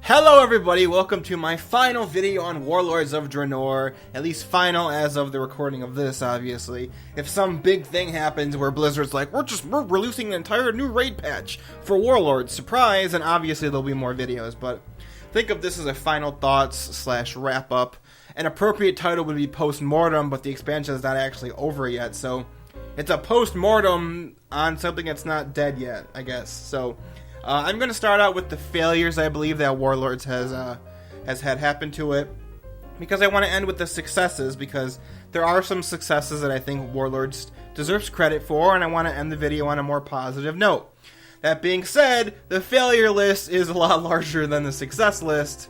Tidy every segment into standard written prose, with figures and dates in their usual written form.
Hello everybody, welcome to my final video on Warlords of Draenor, at least final as of the recording of this, obviously. If some big thing happens where Blizzard's like, we're releasing an entire new raid patch for Warlords, surprise, and obviously there'll be more videos, but think of this as a final thoughts slash wrap up. An appropriate title would be Post-Mortem, but the expansion is not actually over yet, so it's a post-mortem on something that's not dead yet, I guess, so... I'm going to start out with the failures I believe that Warlords has had happen to it, because I want to end with the successes, because there are some successes that I think Warlords deserves credit for, and I want to end the video on a more positive note. That being said, the failure list is a lot larger than the success list.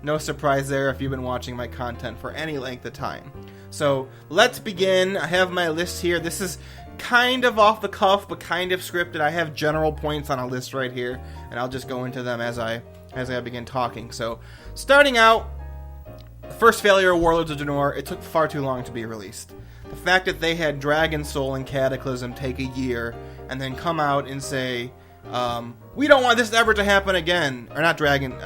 No surprise there if you've been watching my content for any length of time. So, let's begin. I have my list here. This is kind of off the cuff, but kind of scripted. I have general points on a list right here, and I'll just go into them as I begin talking. So, starting out, the first failure of Warlords of Draenor, it took far too long to be released. The fact that they had Dragon Soul and Cataclysm take a year, and then come out and say, we don't want this ever to happen again. Or not Dragon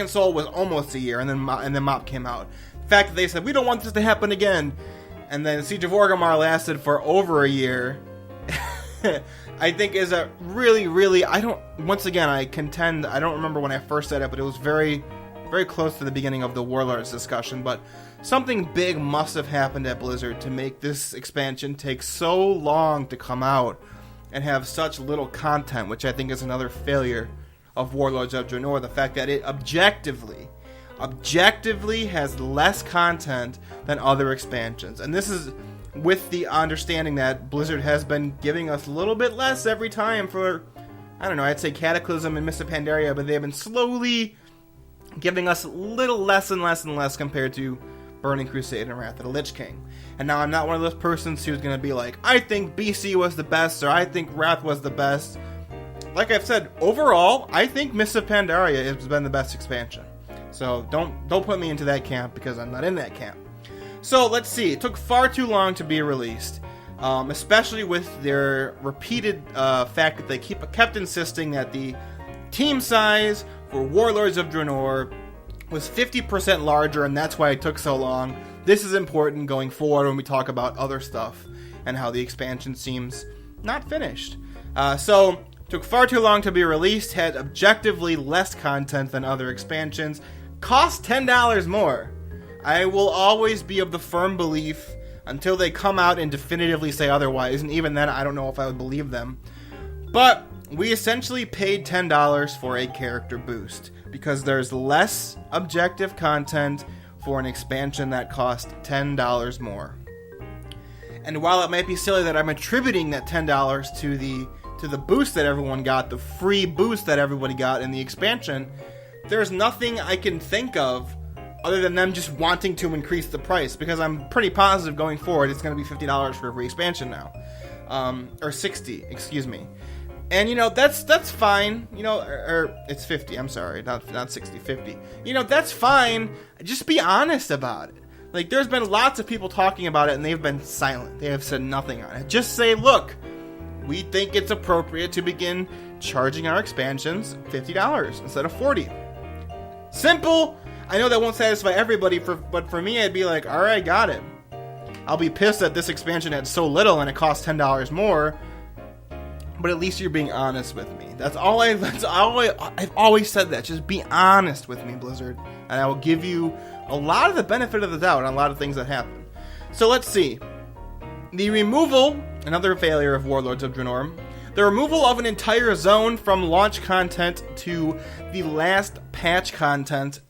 Soul was almost a year, and then Mop came out. The fact that they said, we don't want this to happen again, and then Siege of Orgrimmar lasted for over a year, I think is a really, I contend, I don't remember when I first said it, but it was very, very close to the beginning of the Warlords discussion, but something big must have happened at Blizzard to make this expansion take so long to come out and have such little content, which I think is another failure of Warlords of Draenor, the fact that it objectively has less content than other expansions. And this is with the understanding that Blizzard has been giving us a little bit less every time for, I don't know, I'd say Cataclysm and Mists of Pandaria, but they've been slowly giving us a little less and less compared to Burning Crusade and Wrath of the Lich King. And now I'm not one of those persons who's going to be like, I think BC was the best, or I think Wrath was the best. Like I've said, overall, I think Mists of Pandaria has been the best expansion. So don't put me into that camp, because I'm not in that camp. So let's see. It took far too long to be released, especially with their repeated fact that they kept insisting that the team size for Warlords of Draenor was 50% larger, and that's why it took so long. This is important going forward when we talk about other stuff and how the expansion seems not finished. So took far too long to be released, had objectively less content than other expansions, cost $10 more. I will always be of the firm belief until they come out and definitively say otherwise, and even then I don't know if I would believe them. But we essentially paid $10 for a character boost, because there's less objective content for an expansion that cost $10 more. And while it might be silly that I'm attributing that $10 to the boost that everyone got, the free boost that everybody got in the expansion, there's nothing I can think of other than them just wanting to increase the price, because I'm pretty positive going forward it's going to be $50 for every expansion now. Or $60, excuse me. And, that's fine. Or it's 50, I'm sorry, not 60, 50. That's fine. Just be honest about it. Like, there's been lots of people talking about it, and they've been silent. They have said nothing on it. Just say, look, we think it's appropriate to begin charging our expansions $50 instead of $40. Simple. I know that won't satisfy everybody, but for me, I'd be like, alright, got it. I'll be pissed that this expansion had so little and it cost $10 more, but at least you're being honest with me. I've always said that. Just be honest with me, Blizzard, and I will give you a lot of the benefit of the doubt on a lot of things that happen. So let's see. The removal, another failure of Warlords of Draenor, the removal of an entire zone from launch content to the last patch content.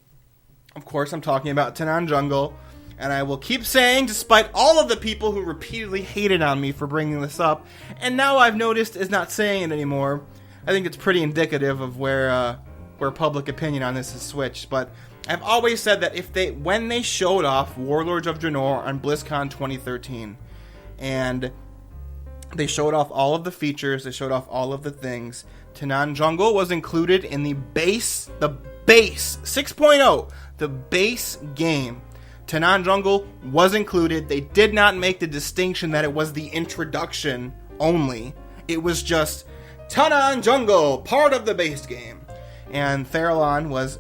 Of course, I'm talking about Tanan Jungle, and I will keep saying, despite all of the people who repeatedly hated on me for bringing this up, and now I've noticed is not saying it anymore. I think it's pretty indicative of where public opinion on this has switched, but I've always said that when they showed off Warlords of Draenor on BlizzCon 2013, and they showed off all of the features, they showed off all of the things, Tanan Jungle was included in the base 6.0, the base game. Tanan Jungle was included. They did not make the distinction that it was the introduction only. It was just Tanan Jungle, part of the base game. and Farallon was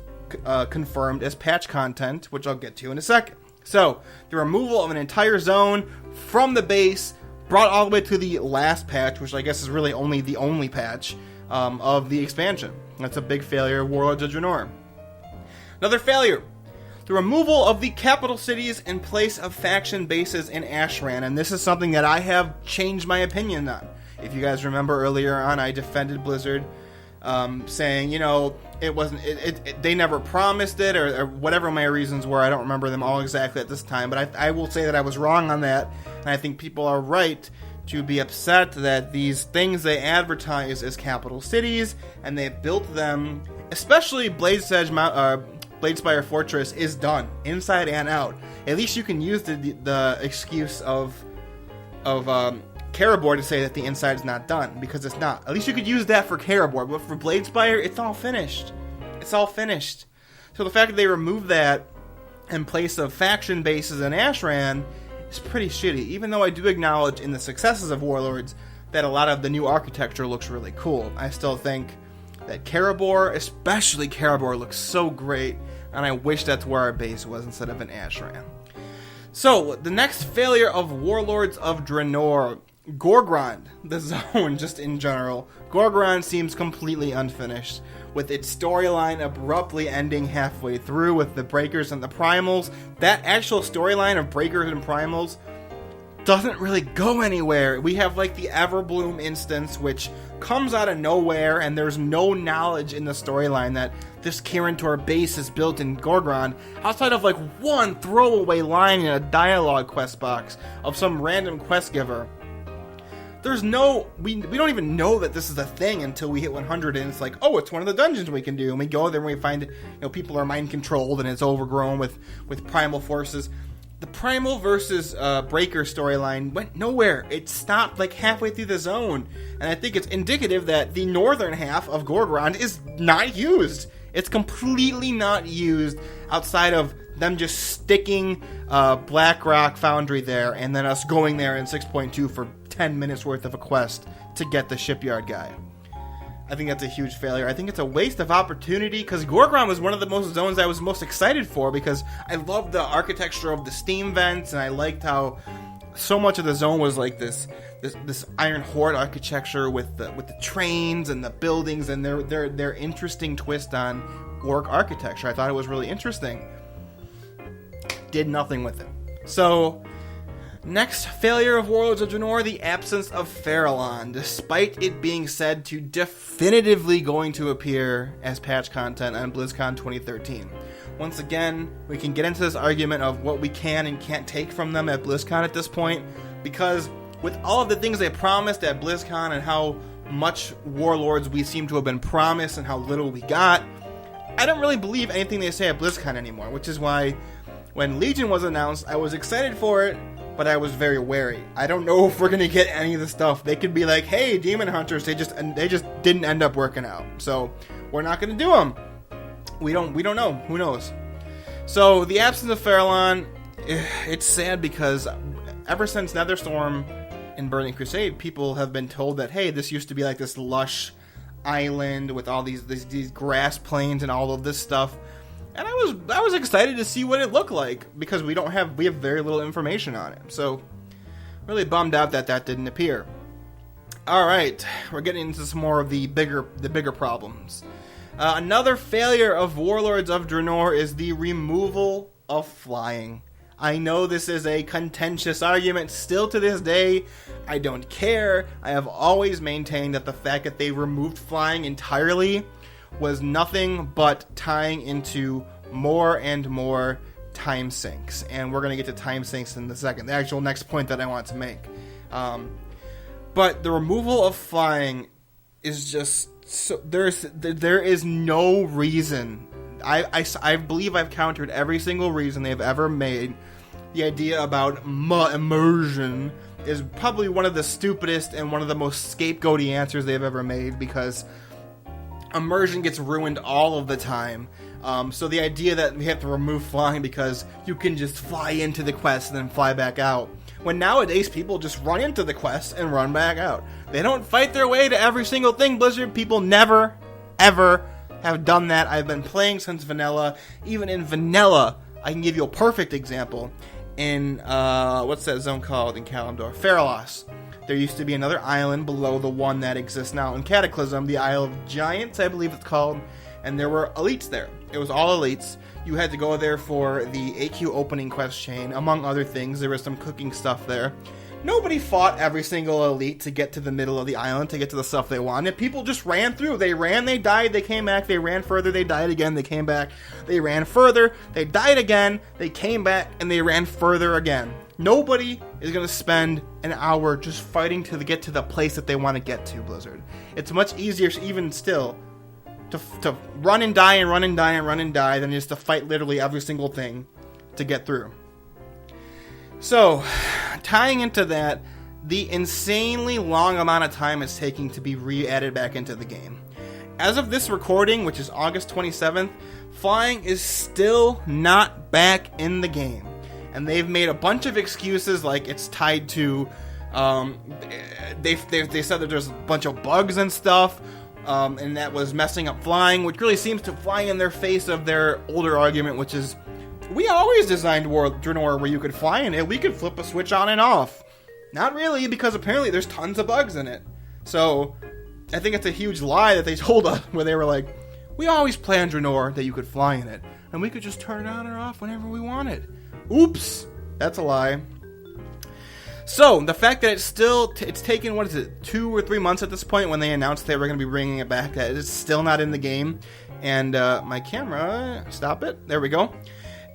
confirmed as patch content, which I'll get to in a second. So, the removal of an entire zone from the base, brought all the way to the last patch, which I guess is really only the only patch of the expansion. That's a big failure of Warlords of Draenor. Another failure, the removal of the capital cities in place of faction bases in Ashran, and this is something that I have changed my opinion on. If you guys remember earlier on, I defended Blizzard, saying, you know, they never promised it, or whatever my reasons were. I don't remember them all exactly at this time, but I will say that I was wrong on that, and I think people are right to be upset that these things they advertise as capital cities, and they built them, especially Bladespire Fortress is done, inside and out. At least you can use the excuse of Karabor to say that the inside is not done, because it's not. At least you could use that for Karabor, but for Bladespire, it's all finished. It's all finished. So the fact that they removed that in place of faction bases in Ashran is pretty shitty, even though I do acknowledge in the successes of Warlords that a lot of the new architecture looks really cool. I still think that Karabor, especially Karabor, looks so great, and I wish that's where our base was instead of in Ashran. So, the next failure of Warlords of Draenor, Gorgrond, the zone just in general. Gorgrond seems completely unfinished, with its storyline abruptly ending halfway through with the Breakers and the Primals. That actual storyline of Breakers and Primals doesn't really go anywhere. We have like the Everbloom instance, which comes out of nowhere, and there's no knowledge in the storyline that this Kirintor base is built in Gorgrond, outside of like one throwaway line in a dialogue quest box of some random quest giver. There's no, we don't even know that this is a thing until we hit 100, and it's like, oh, it's one of the dungeons we can do, and we go there and we find, you know, people are mind controlled and it's overgrown with primal forces. The Primal versus Breaker storyline went nowhere. It stopped like halfway through the zone, and I think it's indicative that the northern half of Gorgrond is not used. It's completely not used outside of them just sticking Blackrock Foundry there, and then us going there in 6.2 for 10 minutes worth of a quest to get the shipyard guy. I think that's a huge failure. I think it's a waste of opportunity, because Gorgrond was one of the most zones I was most excited for, because I loved the architecture of the steam vents, and I liked how so much of the zone was like this Iron Horde architecture with the trains and the buildings and their interesting twist on orc architecture. I thought it was really interesting. Did nothing with it. So, next failure of Warlords of Draenor, the absence of Farallon, despite it being said to definitively going to appear as patch content on BlizzCon 2013. Once again, we can get into this argument of what we can and can't take from them at BlizzCon at this point, because with all of the things they promised at BlizzCon and how much Warlords we seem to have been promised and how little we got, I don't really believe anything they say at BlizzCon anymore, which is why when Legion was announced, I was excited for it, but I was very wary. I don't know if we're gonna get any of the stuff. They could be like, hey, Demon Hunters, they just didn't end up working out, so we're not gonna do them. We don't know. Who knows? So the absence of Farallon, it's sad, because ever since Netherstorm and Burning Crusade, people have been told that, hey, this used to be like this lush island with all these grass plains and all of this stuff. And I was excited to see what it looked like, because we have very little information on it. So, really bummed out that didn't appear. Alright, we're getting into some more of the bigger problems. Another failure of Warlords of Draenor is the removal of flying. I know this is a contentious argument still to this day. I don't care. I have always maintained that the fact that they removed flying entirely was nothing but tying into more and more time sinks. And we're going to get to time sinks in a second. The actual next point that I want to make. But the removal of flying is just... So there is no reason. I believe I've countered every single reason they've ever made. The idea about immersion is probably one of the stupidest and one of the most scapegoaty answers they've ever made, because immersion gets ruined all of the time. So the idea that we have to remove flying because you can just fly into the quest and then fly back out, when nowadays people just run into the quest and run back out. They don't fight their way to every single thing, Blizzard. People never, ever have done that. I've been playing since vanilla. Even in vanilla, I can give you a perfect example. In, what's that zone called in Kalimdor? Faralos. There used to be another island below the one that exists now in Cataclysm, the Isle of Giants, I believe it's called, and there were elites there. It was all elites. You had to go there for the AQ opening quest chain, among other things. There was some cooking stuff there. Nobody fought every single elite to get to the middle of the island, to get to the stuff they wanted. People just ran through. They ran, they died, they came back, they ran further, they died again, they came back, they ran further, they died again, they came back, and they ran further again. Nobody is going to spend an hour just fighting to get to the place that they want to get to, Blizzard. It's much easier, even still, to run and die and run and die and run and die than just to fight literally every single thing to get through. So, tying into that, the insanely long amount of time it's taking to be re-added back into the game. As of this recording, which is August 27th, flying is still not back in the game. And they've made a bunch of excuses, like it's tied to, they said that there's a bunch of bugs and stuff, and that was messing up flying, which really seems to fly in their face of their older argument, which is, we always designed Warlords of Draenor where you could fly in it. We could flip a switch on and off. Not really, because apparently there's tons of bugs in it. So, I think it's a huge lie that they told us, where they were like, we always planned Draenor that you could fly in it, and we could just turn it on or off whenever we wanted. Oops! That's a lie. So, the fact that it's taken, 2 or 3 months at this point when they announced they were going to be bringing it back, that it's still not in the game. And my camera, stop it, there we go.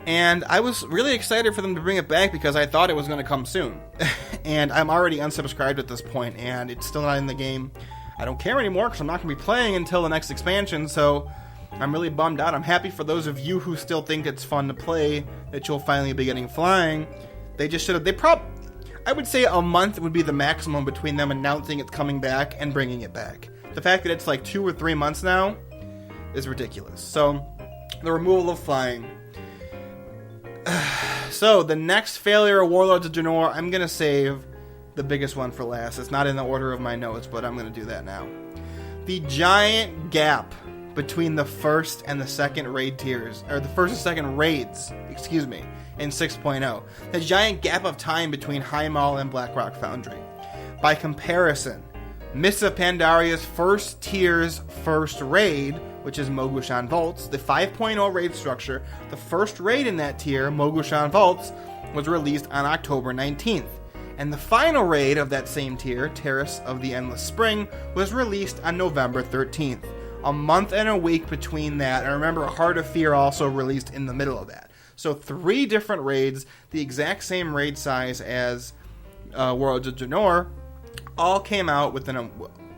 And I was really excited for them to bring it back because I thought it was going to come soon. And I'm already unsubscribed at this point, and it's still not in the game. I don't care anymore because I'm not going to be playing until the next expansion, so I'm really bummed out. I'm happy for those of you who still think it's fun to play that you'll finally be getting flying. They just should have... I would say a month would be the maximum between them announcing it's coming back and bringing it back. The fact that it's like 2 or 3 months now is ridiculous. So, the removal of flying... So, the next failure of Warlords of Draenor, I'm going to save the biggest one for last. It's not in the order of my notes, but I'm going to do that now. The giant gap between the first and the second raid tiers, or the first and second raids, in 6.0. The giant gap of time between Highmaul and Blackrock Foundry. By comparison, Mists of Pandaria's first tier's first raid, which is Mogushan Vaults, the 5.0 raid structure, the first raid in that tier, Mogushan Vaults, was released on October 19th. And the final raid of that same tier, Terrace of the Endless Spring, was released on November 13th. A month and a week between that, and remember, Heart of Fear also released in the middle of that. So 3 different raids, the exact same raid size as Warlords of Draenor, all came out within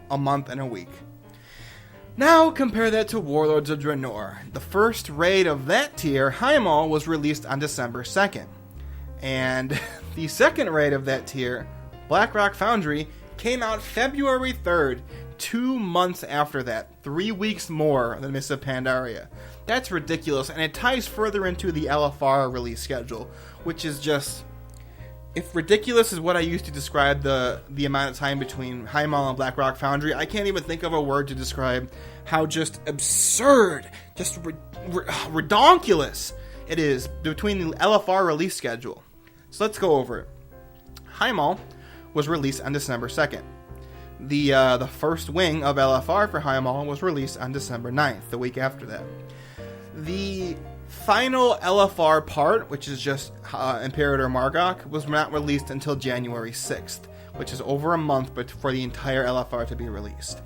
a month and a week. Now compare that to Warlords of Draenor. The first raid of that tier, Highmaul, was released on December 2nd. And the second raid of that tier, Blackrock Foundry, came out February 3rd, 2 months after that. 3 weeks more than Mists of Pandaria. That's ridiculous, and it ties further into the LFR release schedule, which is just... If ridiculous is what I used to describe the amount of time between Highmaul and Blackrock Foundry, I can't even think of a word to describe how just absurd, just redonkulous it is between the LFR release schedule. So let's go over it. Highmaul was released on December 2nd. The first wing of LFR for Highmaul was released on December 9th, the week after that. The final LFR part, which is just Imperator Margok, was not released until January 6th, which is over a month for the entire LFR to be released.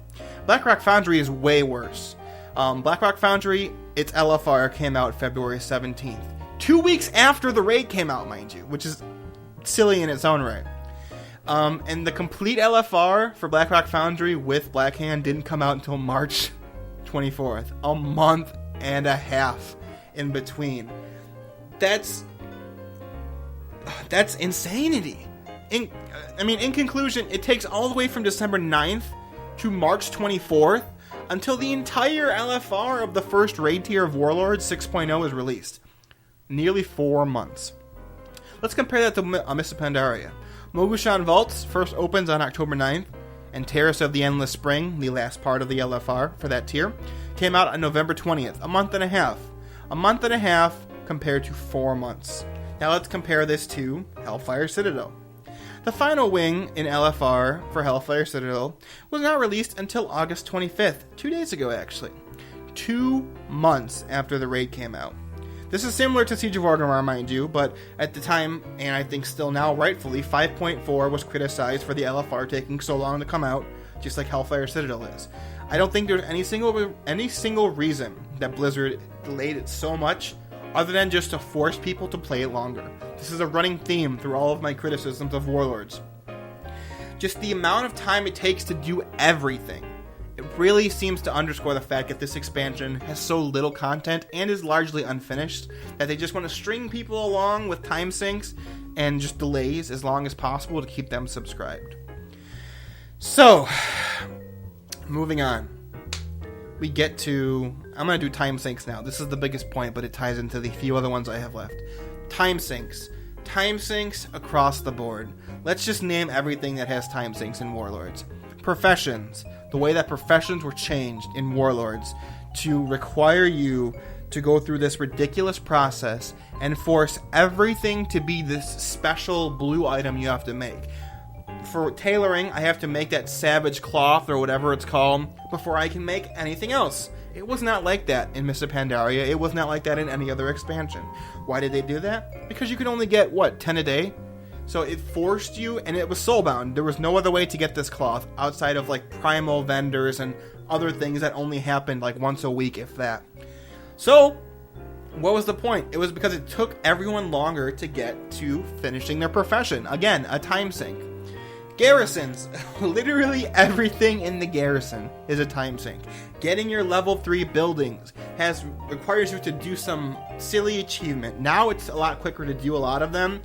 Blackrock Foundry is way worse. Blackrock Foundry, its LFR came out February 17th. 2 weeks after the raid came out, mind you, which is silly in its own right. And the complete LFR for Blackrock Foundry with Blackhand didn't come out until March 24th. A month and a half in between. That's insanity. In conclusion, it takes all the way from December 9th to March 24th until the entire LFR of the first raid tier of Warlords 6.0 is released. Nearly 4 months. Let's compare that to Mists of Pandaria. Mogushan Vaults first opens on October 9th, and Terrace of the Endless Spring, the last part of the LFR for that tier, Came out on November 20th. A month and a half. A month and a half compared to 4 months. Now let's compare this to Hellfire Citadel. The final wing in LFR for Hellfire Citadel was not released until August 25th, 2 days ago actually. 2 months after the raid came out. This is similar to Siege of Orgrimmar, mind you, but at the time, and I think still now rightfully, 5.4 was criticized for the LFR taking so long to come out, just like Hellfire Citadel is. I don't think there's any single reason that Blizzard delayed it so much, other than just to force people to play it longer. This is a running theme through all of my criticisms of Warlords. Just the amount of time it takes to do everything. It really seems to underscore the fact that this expansion has so little content and is largely unfinished that they just want to string people along with time sinks and just delays as long as possible to keep them subscribed. So, moving on. We get to... I'm going to do time sinks now. This is the biggest point, but it ties into the few other ones I have left. Time sinks. Time sinks across the board. Let's just name everything that has time sinks in Warlords. Professions. The way that professions were changed in Warlords to require you to go through this ridiculous process and force everything to be this special blue item you have to make. For tailoring, I have to make that savage cloth or whatever it's called before I can make anything else. It was not like that in Mists of Pandaria. It was not like that in any other expansion. Why did they do that? Because you could only get, 10 a day? So it forced you, and it was soulbound. There was no other way to get this cloth outside of primal vendors and other things that only happened once a week, if that. So, what was the point? It was because it took everyone longer to get to finishing their profession. Again, a time sink. Garrisons. Literally everything in the garrison is a time sink. Getting your level 3 buildings requires you to do some silly achievement. Now it's a lot quicker to do a lot of them.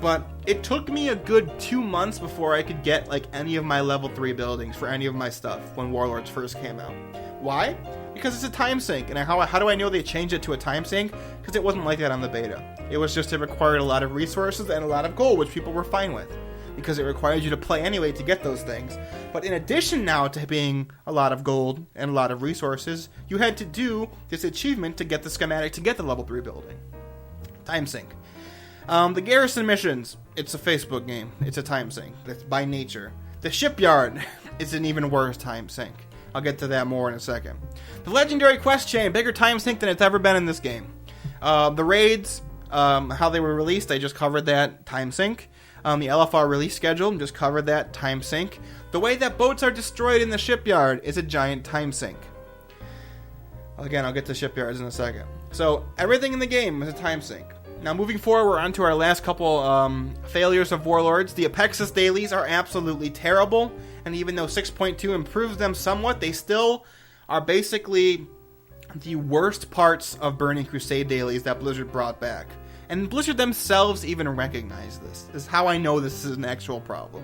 But it took me a good 2 months before I could get any of my level 3 buildings for any of my stuff when Warlords first came out. Why? Because it's a time sink. And how do I know they changed it to a time sink? Because it wasn't like that on the beta. It was just it required a lot of resources and a lot of gold, which people were fine with. Because it required you to play anyway to get those things. But in addition now to being a lot of gold and a lot of resources, you had to do this achievement to get the schematic to get the level 3 building. Time sink. The garrison missions, it's a Facebook game. It's a time sink. That's by nature. The shipyard is an even worse time sink. I'll get to that more in a second. The legendary quest chain, bigger time sink than it's ever been in this game. The raids, how they were released, I just covered that, time sink. The LFR release schedule, just covered that, time sink. The way that boats are destroyed in the shipyard is a giant time sink. Again, I'll get to shipyards in a second. So, everything in the game is a time sink. Now, moving forward, we're on to our last couple failures of Warlords. The Apexis dailies are absolutely terrible, and even though 6.2 improves them somewhat, they still are basically the worst parts of Burning Crusade dailies that Blizzard brought back. And Blizzard themselves even recognize this. This is how I know this is an actual problem.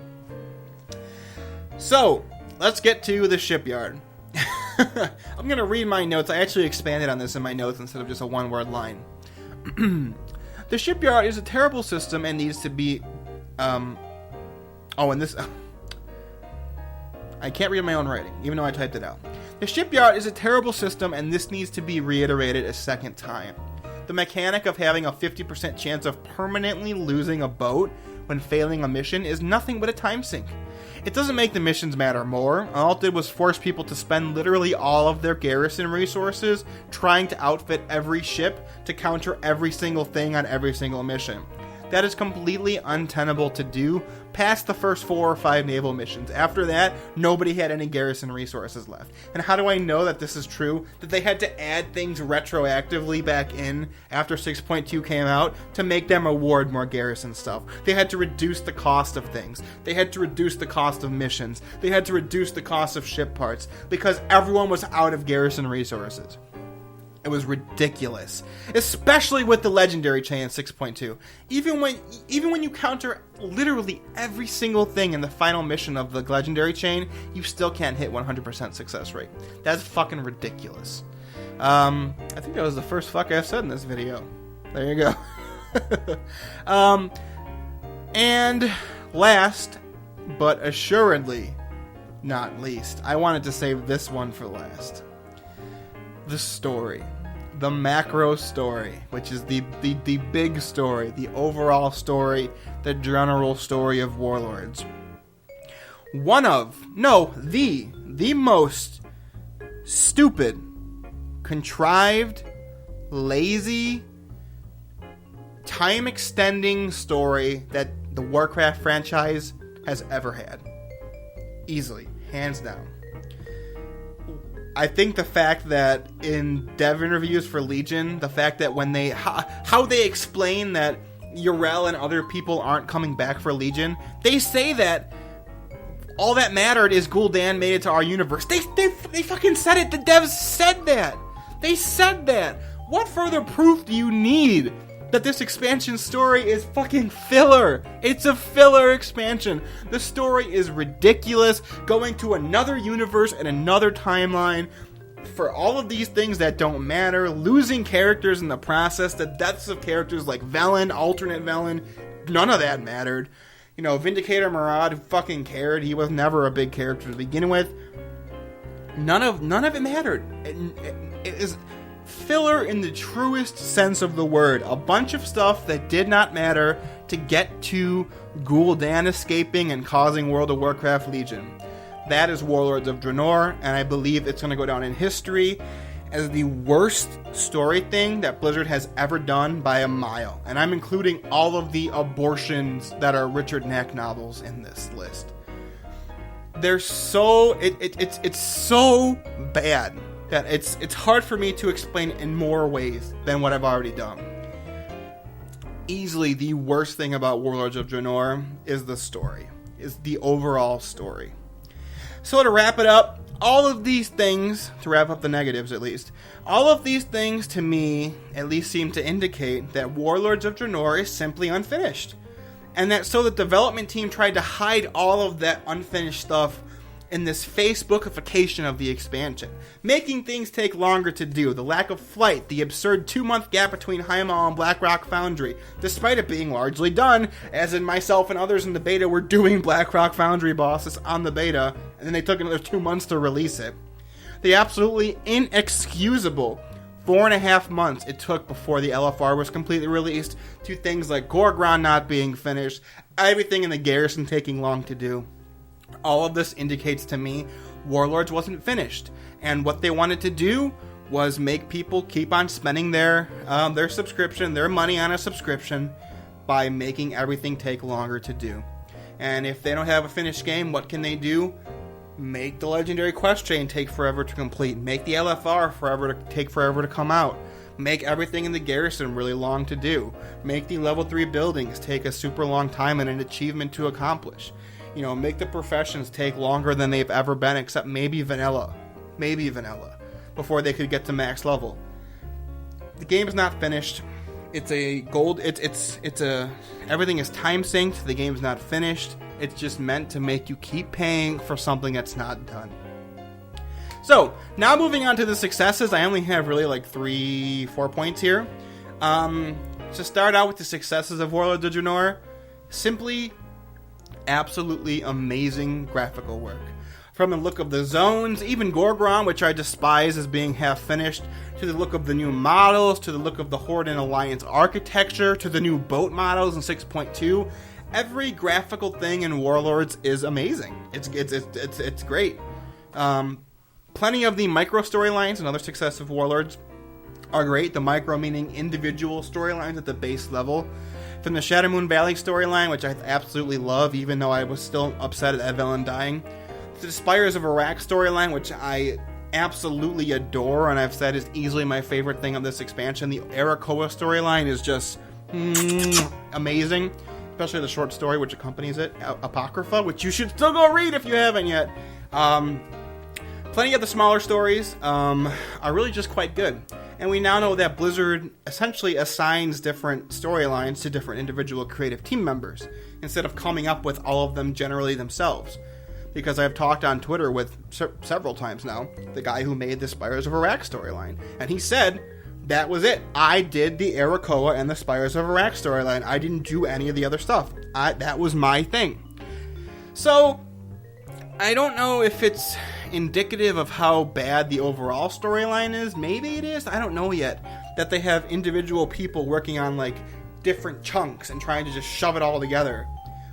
So, let's get to the shipyard. I'm going to read my notes. I actually expanded on this in my notes instead of just a one-word line. The shipyard is a terrible system and needs to be... I can't read my own writing, even though I typed it out. The shipyard is a terrible system and this needs to be reiterated a second time. The mechanic of having a 50% chance of permanently losing a boat when failing a mission is nothing but a time sink. It doesn't make the missions matter more. All it did was force people to spend literally all of their garrison resources trying to outfit every ship to counter every single thing on every single mission. That is completely untenable to do past the first 4 or 5 naval missions. After that, nobody had any garrison resources left. And how do I know that this is true? That they had to add things retroactively back in after 6.2 came out to make them award more garrison stuff. They had to reduce the cost of things. They had to reduce the cost of missions. They had to reduce the cost of ship parts because everyone was out of garrison resources. It was ridiculous, especially with the legendary chain in 6.2. Even when you counter literally every single thing in the final mission of the legendary chain, you still can't hit 100% success rate. That's fucking ridiculous. I think that was the first fuck I've said in this video. There you go. And last, but assuredly not least, I wanted to save this one for last. the story. The macro story, which is the big story, the overall story, the general story of Warlords. The most stupid, contrived, lazy, time-extending story that the Warcraft franchise has ever had. Easily. Hands down. I think the fact that in dev interviews for Legion, the fact that when how they explain that Yrel and other people aren't coming back for Legion, they say that all that mattered is Gul'dan made it to our universe. They fucking said it. The devs said that. They said that. What further proof do you need that this expansion story is fucking filler? It's a filler expansion. The story is ridiculous, going to another universe and another timeline for all of these things that don't matter, losing characters in the process, the deaths of characters like Velen, alternate Velen, none of that mattered. You know, Vindicator Murad, who fucking cared? He was never a big character to begin with. None of it mattered. It is filler in the truest sense of the word. A bunch of stuff that did not matter to get to Gul'dan escaping and causing World of Warcraft Legion. That is Warlords of Draenor, and I believe it's going to go down in history as the worst story thing that Blizzard has ever done by a mile. And I'm including all of the abortions that are Richard Knack novels in this list. They're so... It's so bad that it's hard for me to explain in more ways than what I've already done. Easily the worst thing about Warlords of Draenor is the story, is the overall story. So to wrap it up, all of these things, to wrap up the negatives at least, all of these things to me at least seem to indicate that Warlords of Draenor is simply unfinished. And that so the development team tried to hide all of that unfinished stuff in this Facebookification of the expansion, making things take longer to do, the lack of flight, the absurd 2-month gap between Heimal and Blackrock Foundry, despite it being largely done, as in myself and others in the beta were doing Blackrock Foundry bosses on the beta, and then they took another 2 months to release it. The absolutely inexcusable 4.5 months it took before the LFR was completely released, to things like Gorgron not being finished, everything in the garrison taking long to do. All of this indicates to me Warlords wasn't finished, and what they wanted to do was make people keep on spending their subscription, their money on a subscription, by making everything take longer to do. And if they don't have a finished game, what can they do? Make the legendary quest chain take forever to complete. Make the LFR take forever to come out. Make everything in the garrison really long to do. Make the level 3 buildings take a super long time and an achievement to accomplish. You know, make the professions take longer than they've ever been, except maybe vanilla, before they could get to max level. The game is not finished. It's a gold. Everything is time synced. The game's not finished. It's just meant to make you keep paying for something that's not done. So now moving on to the successes, I only have really like 3-4 points here. To start out with the successes of Warlords of Draenor, simply absolutely amazing graphical work. From the look of the zones, even Gorgron, which I despise as being half finished, to the look of the new models, to the look of the Horde and Alliance architecture, to the new boat models in 6.2, every graphical thing in Warlords is amazing. It's great. Plenty of the micro storylines, another success of Warlords, are great. The micro meaning individual storylines at the base level. From the Shadowmoon Valley storyline, which I absolutely love, even though I was still upset at Velen dying, to the Spires of Iraq storyline, which I absolutely adore, and I've said is easily my favorite thing of this expansion. The Arakoa storyline is just amazing, especially the short story which accompanies it, Apocrypha, which you should still go read if you haven't yet. Plenty of the smaller stories are really just quite good. And we now know that Blizzard essentially assigns different storylines to different individual creative team members, instead of coming up with all of them generally themselves. Because I've talked on Twitter with several times now, the guy who made the Spires of Iraq storyline. And he said, that was it. I did the Arakoa and the Spires of Iraq storyline. I didn't do any of the other stuff. That was my thing. So, I don't know if it's indicative of how bad the overall storyline is? Maybe it is. I don't know yet. That they have individual people working on, like, different chunks and trying to just shove it all together.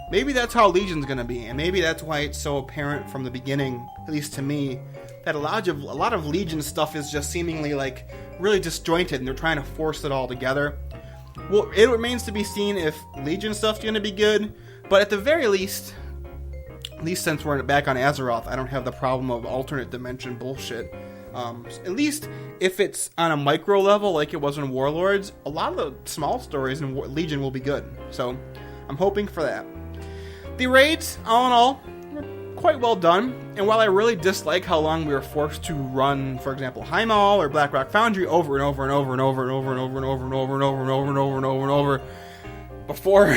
Maybe that's how Legion's going to be, and maybe that's why it's so apparent from the beginning, at least to me, that a lot of Legion stuff is just seemingly, like, really disjointed, and they're trying to force it all together. Well, it remains to be seen if Legion stuff's going to be good, but at the very least, at least since we're back on Azeroth, I don't have the problem of alternate dimension bullshit. At least if it's on a micro level like it was in Warlords, a lot of the small stories in Legion will be good. So I'm hoping for that. The raids, all in all, were quite well done. And while I really dislike how long we were forced to run, for example, Heimal or Blackrock Foundry over and over and over and over and over and over and over and over and over and over and over and over and over before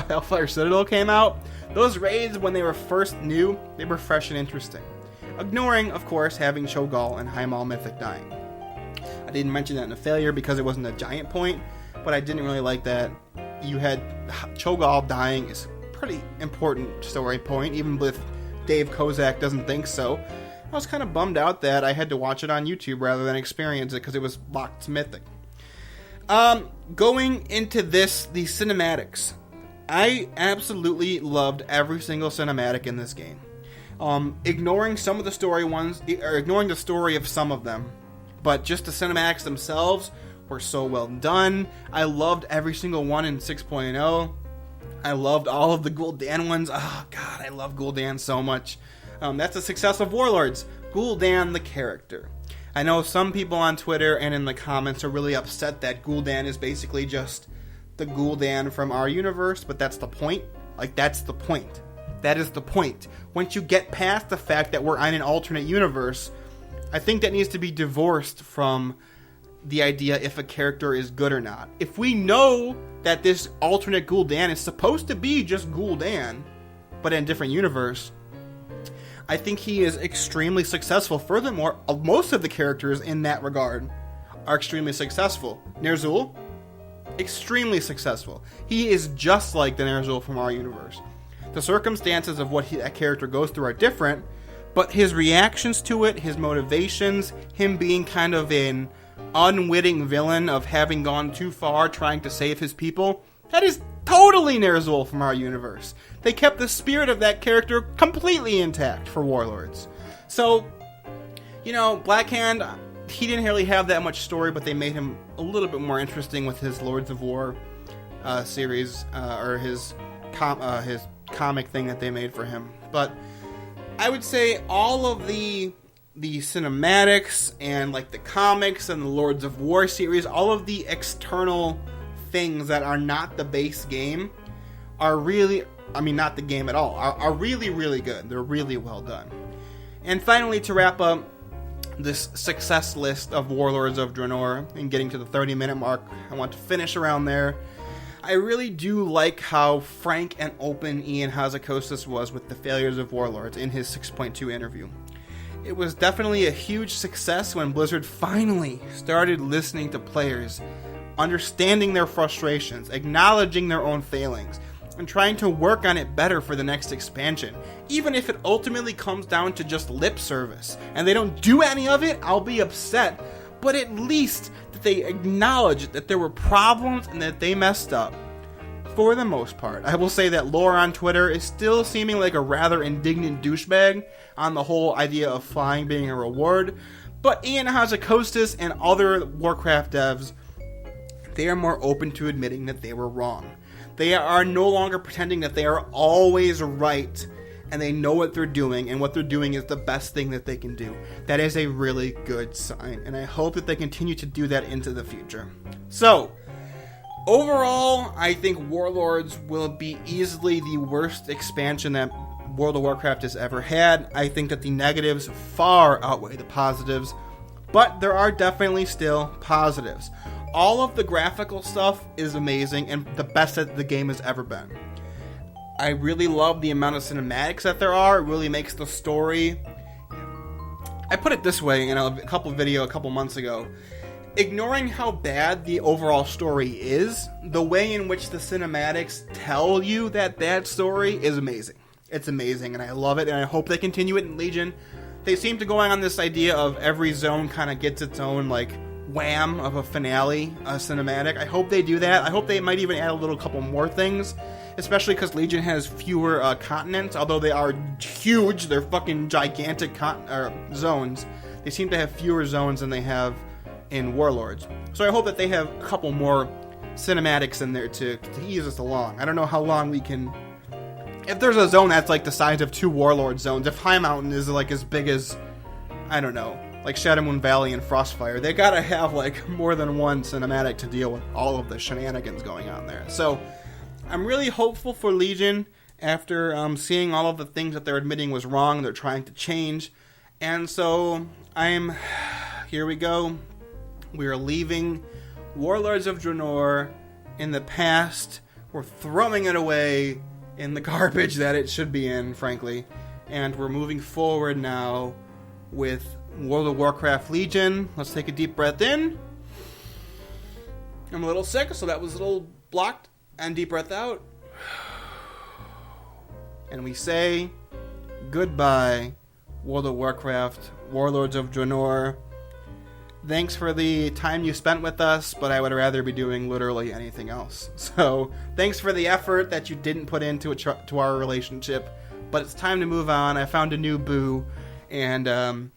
Hellfire Citadel came out, those raids, when they were first new, they were fresh and interesting. Ignoring, of course, having Cho'Gall and Heimal Mythic dying. I didn't mention that in a failure because it wasn't a giant point, but I didn't really like that. You had Cho'Gall dying is a pretty important story point, even if Dave Kozak doesn't think so. I was kind of bummed out that I had to watch it on YouTube rather than experience it because it was locked to Mythic. Going into this, the cinematics. I absolutely loved every single cinematic in this game. Ignoring some of the story ones, or ignoring the story of some of them, but just the cinematics themselves were so well done. I loved every single one in 6.0. I loved all of the Gul'dan ones. Oh god, I love Gul'dan so much. That's a success of Warlords. Gul'dan the character. I know some people on Twitter and in the comments are really upset that Gul'dan is basically just the Gul'dan from our universe, but that's the point. Like, that's the point. That is the point. Once you get past the fact that we're in an alternate universe, I think that needs to be divorced from the idea if a character is good or not. If we know that this alternate Gul'dan is supposed to be just Gul'dan, but in a different universe, I think he is extremely successful. Furthermore, most of the characters in that regard are extremely successful. Ner'zhul, extremely successful. He is just like the Ner'zhul from our universe. The circumstances of what that character goes through are different, but his reactions to it, his motivations, him being kind of an unwitting villain of having gone too far trying to save his people, that is totally Ner'zhul from our universe. They kept the spirit of that character completely intact for Warlords. So, Blackhand, he didn't really have that much story, but they made him a little bit more interesting with his Lords of War series, or his comic thing that they made for him. But I would say all of the cinematics and like the comics and the Lords of War series, all of the external things that are not the base game are really, not the game at all, are really, really good. They're really well done. And finally, to wrap up this success list of Warlords of Draenor and getting to the 30-minute mark, I want to finish around there. I really do like how frank and open Ian Hazzikostas was with the failures of Warlords in his 6.2 interview. It was definitely a huge success when Blizzard finally started listening to players, understanding their frustrations, acknowledging their own failings, and trying to work on it better for the next expansion. Even if it ultimately comes down to just lip service, and they don't do any of it, I'll be upset, but at least that they acknowledge that there were problems and that they messed up. For the most part. I will say that Lore on Twitter is still seeming like a rather indignant douchebag on the whole idea of flying being a reward, but Ian Hazzikostas and other Warcraft devs, they are more open to admitting that they were wrong. They are no longer pretending that they are always right, and they know what they're doing, and what they're doing is the best thing that they can do. That is a really good sign, and I hope that they continue to do that into the future. So, overall, I think Warlords will be easily the worst expansion that World of Warcraft has ever had. I think that the negatives far outweigh the positives, but there are definitely still positives. All of the graphical stuff is amazing and the best that the game has ever been. I really love the amount of cinematics that there are. It really makes the story... I put it this way in a couple months ago. Ignoring how bad the overall story is, the way in which the cinematics tell you that story is amazing. It's amazing, and I love it, and I hope they continue it in Legion. they seem to go on this idea of every zone kind of gets its own, like, wham of a finale, a cinematic. I hope they do that. I hope they might even add a couple more things, especially because Legion has fewer continents, although they are huge. They're fucking gigantic zones. They seem to have fewer zones than they have in Warlords. So I hope that they have a couple more cinematics in there to ease us along. I don't know how long we can... If there's a zone that's like the size of 2 Warlord zones, if High Mountain is like as big as, I don't know, like Shadow Moon Valley and Frostfire, they gotta have like more than one cinematic to deal with all of the shenanigans going on there. So I'm really hopeful for Legion after seeing all of the things that they're admitting was wrong, they're trying to change. And so here we go. We are leaving Warlords of Draenor in the past. We're throwing it away in the garbage that it should be in, frankly. And we're moving forward now with World of Warcraft Legion. Let's take a deep breath in. I'm a little sick, so that was a little blocked. And deep breath out. And we say goodbye, World of Warcraft, Warlords of Draenor. Thanks for the time you spent with us, but I would rather be doing literally anything else. So, thanks for the effort that you didn't put into to our relationship, but it's time to move on. I found a new boo, and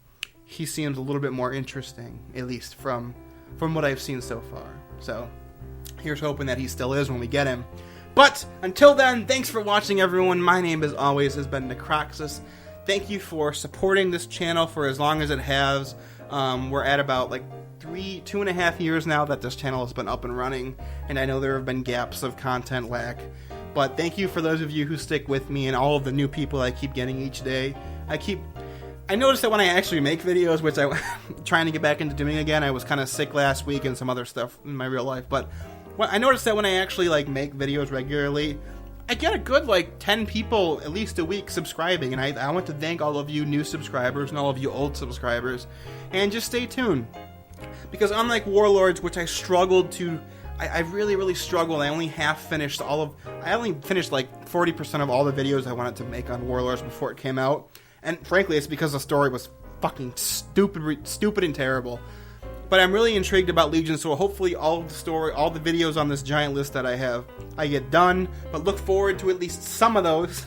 he seems a little bit more interesting, at least from what I've seen so far. So, here's hoping that he still is when we get him. But, until then, thanks for watching, everyone. My name, as always, has been Necroxis. Thank you for supporting this channel for as long as it has. We're at about like 2.5 years now that this channel has been up and running, and I know there have been gaps of content lack, but thank you for those of you who stick with me and all of the new people I keep getting each day. I noticed that when I actually make videos, which I'm trying to get back into doing again, I was kind of sick last week and some other stuff in my real life, but I noticed that when I actually like make videos regularly, I get a good, 10 people at least a week subscribing, and I want to thank all of you new subscribers and all of you old subscribers, and just stay tuned. Because unlike Warlords, which I struggled to... I really, really struggled. I only finished 40% of all the videos I wanted to make on Warlords before it came out. And frankly, it's because the story was fucking stupid and terrible. But I'm really intrigued about Legion, so hopefully all the videos on this giant list that I get done. But look forward to at least some of those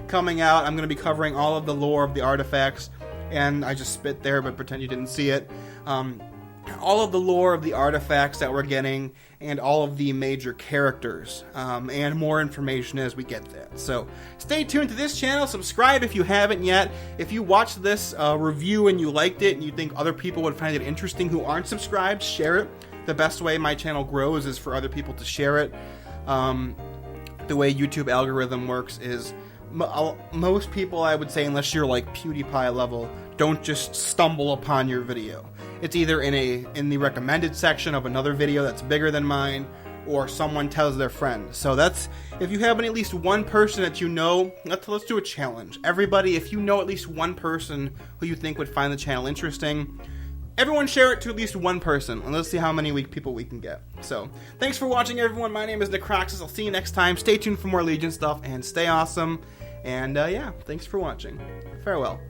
coming out. I'm going to be covering all of the lore of the artifacts, and I just spit there, but pretend you didn't see it. All of the lore of the artifacts that we're getting, and all of the major characters, and more information as we get that. So stay tuned to this channel, subscribe if you haven't yet. If you watched this review and you liked it, and you think other people would find it interesting who aren't subscribed, share it. The best way my channel grows is for other people to share it. The way YouTube algorithm works is most people, I would say, unless you're like PewDiePie level, don't just stumble upon your video. It's either in the recommended section of another video that's bigger than mine, or someone tells their friend. So that's, if you have at least one person that you know, let's do a challenge. Everybody, if you know at least one person who you think would find the channel interesting, everyone share it to at least one person, and let's see how many people we can get. So, thanks for watching, everyone. My name is Necroxis. I'll see you next time. Stay tuned for more Legion stuff, and stay awesome. And yeah, thanks for watching. Farewell.